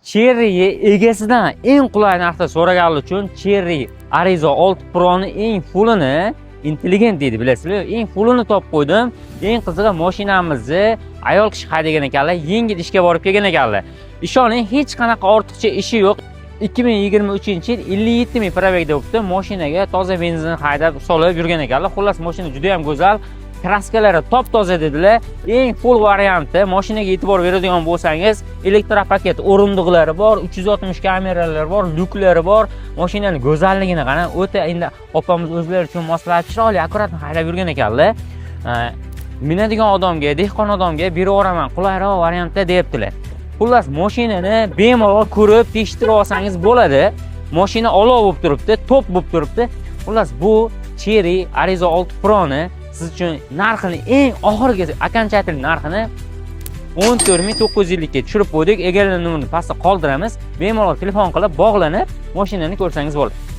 Cherry egasidan eng qulay narxda so'raganlar uchun Cherry Arizo 6 Pro'ni eng fullini intelligent deydi, bilasizmi? Eng fullini topib qo'ydim. Eng qizig'i mashinamizni ayol kishi haydagan ekanlar, yengil ishga borib kelgan ekanlar. Ishoning, hech qanaqa ortiqcha ishi yo'q. 2023-yil 57 ming probegda bo'libdi. Mashinaga toza benzin haydab solib yurgan ekanlar. Xullas, mashina juda ham go'zal. Kraskalari top-toza dedilar. Eng full varianti. Mashinaga e'tibor beradigan bo'lsangiz, elektropaket o'rindiqlari bor, 360 kameralar bor, lyuklari bor. Mashinaning go'zalligini qarang, o'ta endi opamiz o'zlari uchun moslab chiroyli, akkurat haydab yurgan ekanlar. Minadigan odamga, dehqon odamga beraman, qulayroq variantda deyaptilar. Xullas, mashinani bemalol ko'rib, tekshirib olsangiz bo'ladi. Mashina olov bo'lib turibdi, top bo'lib turibdi. Xullas, bu Cherry Arizo 6 Pro'ni siz uchun narxini eng oxirgi окончательный narxini 14950 ga tushirib qo'ydik. Egallagan numarani pastda qoldiramiz. Bemalol telefon qilib bog'lanib, mashinani ko'rsangiz bo'ladi.